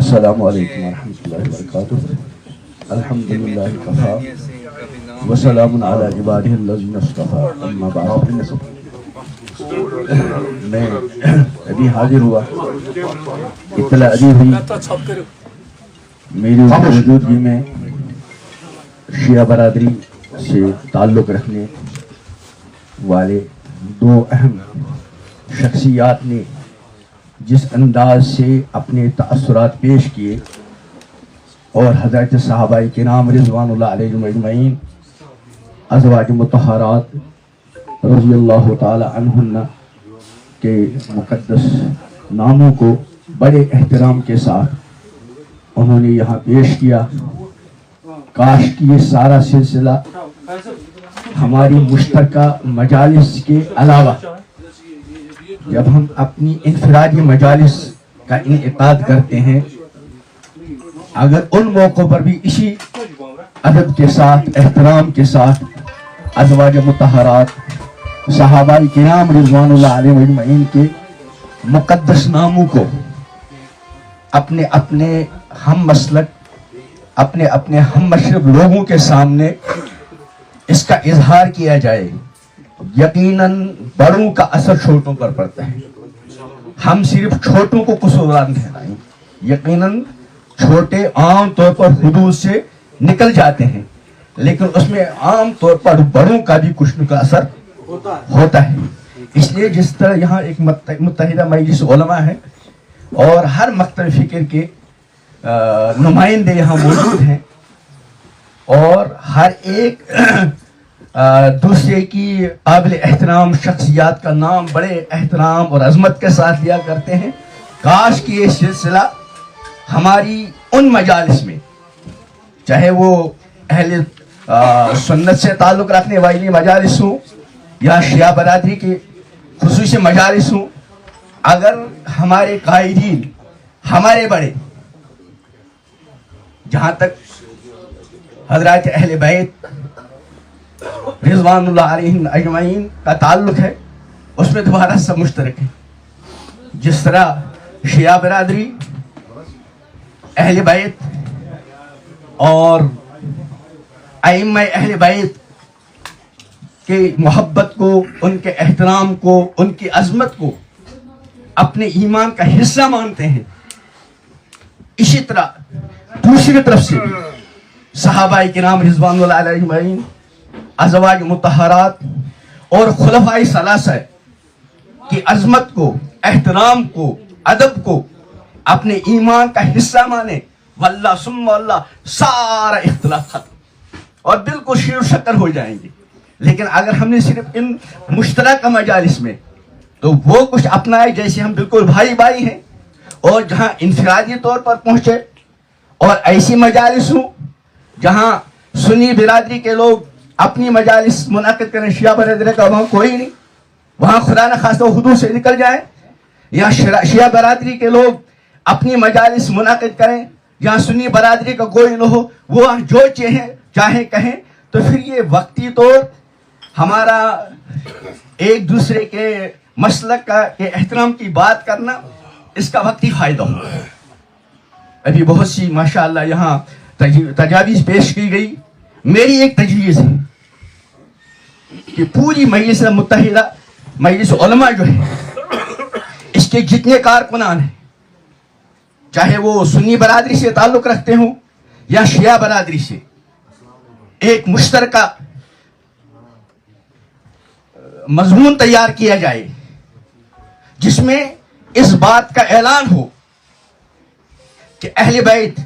السلام علیکم ورحمۃ اللہ وبرکاتہ. الحمد للہ کفا وسلام علی عبادہ الذین اصطفیٰ اما بعد. میں ابھی حاضر ہوا, اطلاع دی ہوئی میری موجودگی میں شیعہ برادری سے تعلق رکھنے والے دو اہم شخصیات نے جس انداز سے اپنے تأثرات پیش کیے اور حضرت صحابہ کرام رضوان اللہ علیہم اجمعین, ازواج مطہرات رضی اللہ تعالی عنہن کے مقدس ناموں کو بڑے احترام کے ساتھ انہوں نے یہاں پیش کیا. کاش کہ یہ سارا سلسلہ ہماری مشترکہ مجالس کے علاوہ جب ہم اپنی انفرادی مجالس کا انعقاد کرتے ہیں, اگر ان موقعوں پر بھی اسی ادب کے ساتھ احترام کے ساتھ ازواج مطہرات صحابہ کرام رضوان اللہ علیہم اجمعین کے مقدس ناموں کو اپنے اپنے ہم مسلک اپنے اپنے ہم مشرب لوگوں کے سامنے اس کا اظہار کیا جائے, یقیناً بڑوں کا اثر چھوٹوں پر پڑتا ہے. ہم صرف چھوٹوں کو قصوروار ٹھہرائیں, یقیناً چھوٹے عام طور پر حدود سے نکل جاتے ہیں, لیکن اس میں عام طور پر بڑوں کا بھی کچھ نہ کچھ اثر ہوتا ہے. اس لیے جس طرح یہاں ایک متحدہ مجلس علماء ہے اور ہر مکتب فکر کے نمائندے یہاں موجود ہیں اور ہر ایک دوسرے کی قابل احترام شخصیات کا نام بڑے احترام اور عظمت کے ساتھ لیا کرتے ہیں, کاش کہ یہ سلسلہ ہماری ان مجالس میں, چاہے وہ اہل سنت سے تعلق رکھنے والی مجالس ہوں یا شیعہ برادری کے خصوصی مجالس ہوں, اگر ہمارے قائدین ہمارے بڑے جہاں تک حضرات اہل بیت رضوان اللہ علیہم اجمعین کا تعلق ہے اس میں دوبارہ سب مشترک ہے. جس طرح شیعہ برادری اہل بیت اور ائمہ اہل بیت کے محبت کو, ان کے احترام کو, ان کی عظمت کو اپنے ایمان کا حصہ مانتے ہیں, اسی طرح دوسری طرف سے صحابہ کرام رضوان اللہ علیہم اجمعین, ازواج مطہرات اور خلفائے ثلاثہ کی عظمت کو, احترام کو, ادب کو اپنے ایمان کا حصہ مانے, واللہ ثم واللہ سارا اختلاف ختم اور بالکل شیر و شکر ہو جائیں گے. لیکن اگر ہم نے صرف ان مشترکہ مجالس میں تو وہ کچھ اپنائے جیسے ہم بالکل بھائی بھائی ہیں, اور جہاں انفرادی طور پر پہنچے اور ایسی مجالس ہوں جہاں سنی برادری کے لوگ اپنی مجالس منعقد کریں, شیعہ برادری کا وہاں کوئی نہیں, وہاں خدا نہ خواستہ حدود سے نکل جائیں, یا شیعہ برادری کے لوگ اپنی مجالس منعقد کریں جہاں سنی برادری کا کوئی نہ ہو, وہ جو چاہیں کہیں, تو پھر یہ وقتی طور ہمارا ایک دوسرے کے مسلک کے احترام کی بات کرنا اس کا وقتی فائدہ ہوگا. ابھی بہت سی ماشاءاللہ یہاں تجاویز پیش کی گئی. میری ایک تجویز ہے کہ پوری مجلس متحدہ مجلس علماء جو ہے اس کے جتنے کارکنان ہیں, چاہے وہ سنی برادری سے تعلق رکھتے ہوں یا شیعہ برادری سے, ایک مشترکہ مضمون تیار کیا جائے جس میں اس بات کا اعلان ہو کہ اہل بیت,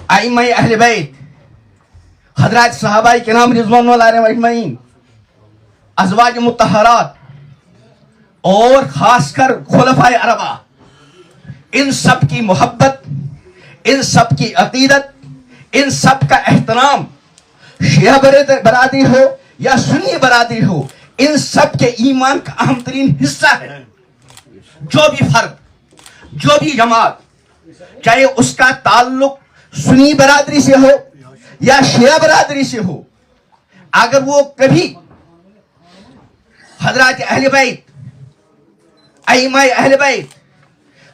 ائمہ اہل بیت, حضرات صحابہ کرام رضوان اللہ علیہم اجمعین, ازواج مطہرات اور خاص کر خلفائے اربعہ, ان سب کی محبت, ان سب کی عقیدت, ان سب کا احترام, شیعہ برادری ہو یا سنی برادری ہو, ان سب کے ایمان کا اہم ترین حصہ ہے. جو بھی فرد, جو بھی جماعت, چاہے اس کا تعلق سنی برادری سے ہو یا شیعہ برادری سے ہو, اگر وہ کبھی حضرات اہل بیت, ائمہ اہل بیت,